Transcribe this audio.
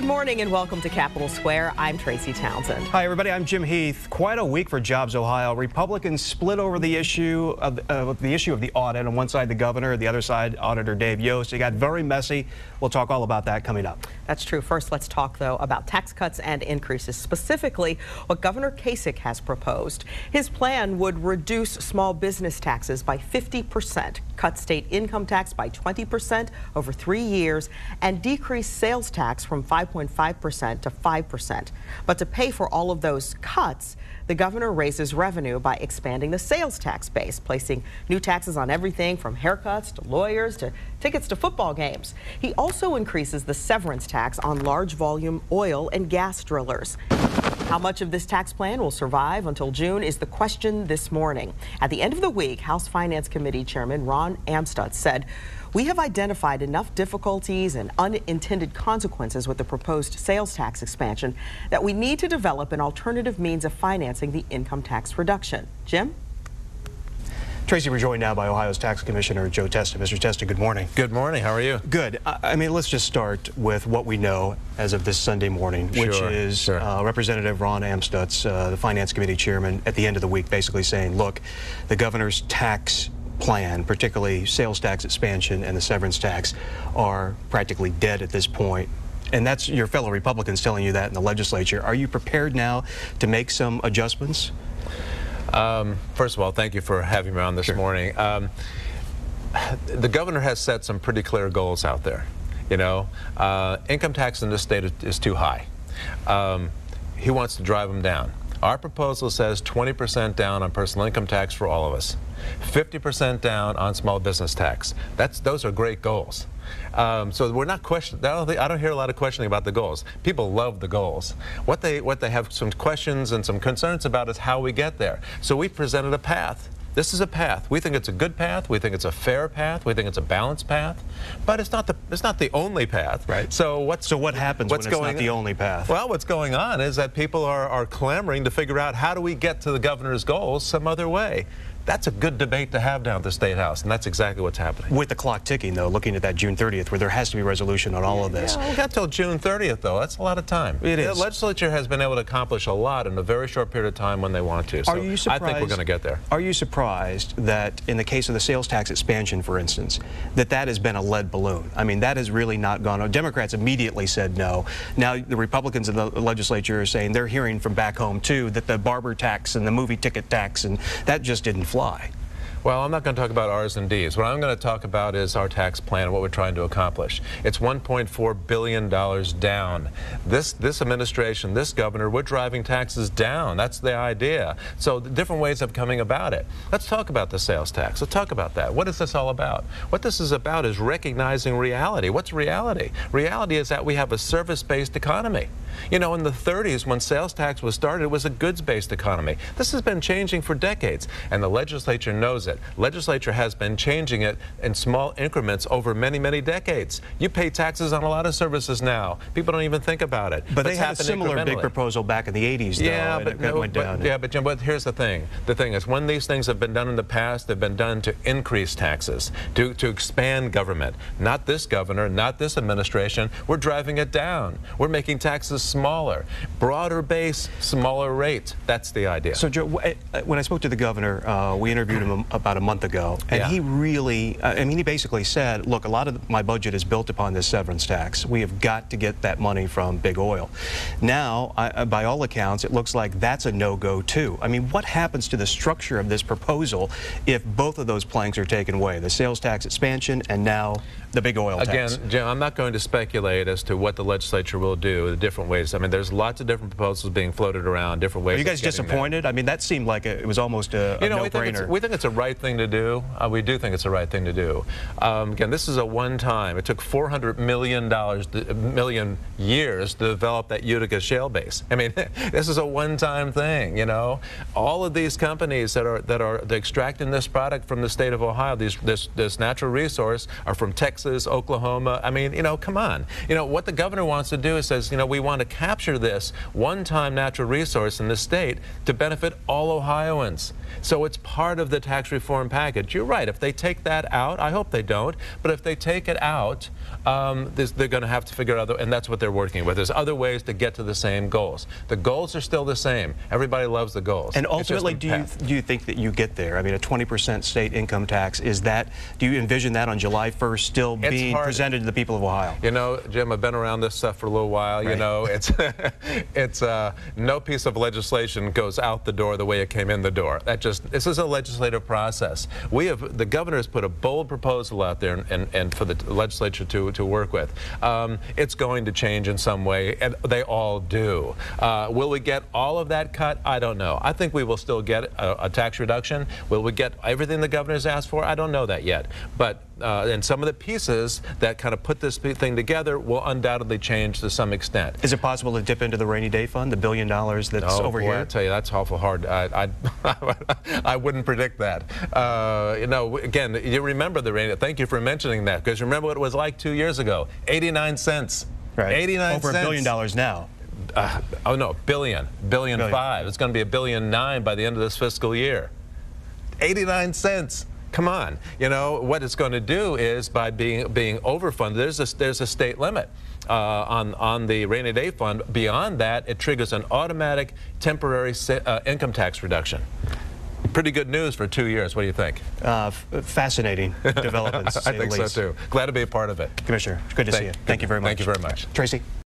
Good morning and welcome to Capitol Square. I'm Tracy Townsend. Hi everybody, I'm Jim Heath. Quite a week for Jobs Ohio. Republicans split over the issue of the audit. On one side the governor, the other side Auditor Dave Yost. It got very messy. We'll talk all about that coming up. That's true. First, let's talk though about tax cuts and increases, specifically what Governor Kasich has proposed. His plan would reduce small business taxes by 50%, cut state income tax by 20% over 3 years, and decrease sales tax from 5.5% to 5%. But to pay for all of those cuts, the governor raises revenue by expanding the sales tax base, placing new taxes on everything from haircuts to lawyers to tickets to football games. He also increases the severance tax on large volume oil and gas drillers. How much of this tax plan will survive until June is the question this morning. At the end of the week, House Finance Committee Chairman Ron Amstutz said, "We have identified enough difficulties and unintended consequences with the proposed sales tax expansion that we need to develop an alternative means of financing the income tax reduction." Jim? Tracy, we're joined now by Ohio's Tax Commissioner Joe Testa. Mr. Testa, good morning. Good morning. How are you? Good. I mean, let's just start with what we know as of this Sunday morning, which is Representative Ron Amstutz, the Finance Committee Chairman, at the end of the week basically saying, look, the governor's tax plan, particularly sales tax expansion and the severance tax, are practically dead at this point. And that's your fellow Republicans telling you that in the legislature. Are you prepared now to make some adjustments? First of all, thank you for having me on this morning. The governor has set some pretty clear goals out there. You know, income tax in this state is too high. He wants to drive them down. Our proposal says 20% down on personal income tax for all of us, 50% down on small business tax. Those are great goals. So we're not questioning. I don't hear a lot of questioning about the goals. People love the goals. What they have some questions and some concerns about is how we get there. So we presented a path. This is a path. We think it's a good path. We think it's a fair path. We think it's a balanced path. But it's not the only path. Right. So what happens when it's not the only path? Well, what's going on is that people are clamoring to figure out how do we get to the governor's goals some other way. That's a good debate to have down at the State House, and that's exactly what's happening. With the clock ticking, though, looking at that June 30th, where there has to be resolution on all of this. Yeah, we got till June 30th, though. That's a lot of time. It is. The legislature has been able to accomplish a lot in a very short period of time when they want to. So are you surprised, I think we're going to get there. Are you surprised that in the case of the sales tax expansion, for instance, that has been a lead balloon? I mean, that has really not gone on. Democrats immediately said no. Now the Republicans in the legislature are saying they're hearing from back home, too, that the barber tax and the movie ticket tax, and that just didn't fly. Well, I'm not going to talk about R's and D's. What I'm going to talk about is our tax plan and what we're trying to accomplish. It's $1.4 billion down. This administration, this governor, we're driving taxes down. That's the idea. So the different ways of coming about it. Let's talk about the sales tax. Let's talk about that. What is this all about? What this is about is recognizing reality. What's reality? Reality is that we have a service-based economy. You know, in the 30s, when sales tax was started, it was a goods-based economy. This has been changing for decades, and the legislature knows it. Legislature has been changing it in small increments over many, many decades. You pay taxes on a lot of services now. People don't even think about it. But they had a similar big proposal back in the 80s, though, yeah, and it went down. Yeah, but Jim, here's the thing. The thing is, when these things have been done in the past, they've been done to increase taxes, to expand government. Not this governor, not this administration. We're driving it down. We're making taxes smaller. Broader base, smaller rate. That's the idea. So, Joe, when I spoke to the governor, we interviewed him about a month ago, and he really, I mean, he basically said, look, a lot of my budget is built upon this severance tax. We have got to get that money from big oil. Now, by all accounts, it looks like that's a no-go, too. I mean, what happens to the structure of this proposal if both of those planks are taken away, the sales tax expansion and now the big oil tax? Again, Jim, I'm not going to speculate as to what the legislature will do, the different ways. I mean, there's lots of different proposals being floated around, different ways. Are you guys disappointed? I mean, that seemed like it was almost a no-brainer. We think it's a right thing to do. We do think it's the right thing to do. Again, this is a one-time. It took $400 million years to develop that Utica shale base. I mean, this is a one-time thing. You know, all of these companies that are extracting this product from the state of Ohio, this natural resource, are from Texas, Oklahoma. I mean, you know, come on. You know what the governor wants to do is says, you know, we want to capture this one-time natural resource in the state to benefit all Ohioans. So it's part of the tax reform package. You're right. If they take that out, I hope they don't, but if they take it out, they're going to have to figure out, and that's what they're working with. There's other ways to get to the same goals. The goals are still the same. Everybody loves the goals. And ultimately, do you think that you get there? I mean, a 20% state income tax, do you envision that on July 1st still being presented to the people of Ohio? You know, Jim, I've been around this stuff for a little while. Right. You know, it's no piece of legislation goes out the door the way it came in the door. This is a legislative process. The governor has put a bold proposal out there and for the legislature to work with. It's going to change in some way, and they all do. Will we get all of that cut? I don't know. I think we will still get a tax reduction. Will we get everything the governor's asked for? I don't know that yet. But and some of the pieces that kind of put this thing together will undoubtedly change to some extent. Is it possible to dip into the rainy day fund, the $1 billion that's over here? I tell you, that's awful hard. I wouldn't predict that. You know, again, you remember the rainy. Thank you for mentioning that, because remember what it was like 2 years ago. 89 cents. Right. 89 over cents. $1 billion now. Oh no, billion. Billion. It's going to be $1.9 billion by the end of this fiscal year. 89 cents. Come on. You know what it's going to do is, by being overfunded, there's a state limit on the rainy day fund. Beyond that, it triggers an automatic temporary income tax reduction. Pretty good news for 2 years. What do you think? Fascinating developments. I think so too. Glad to be a part of it. Commissioner, good to see you. Thank you very much. Thank you very much. Tracy.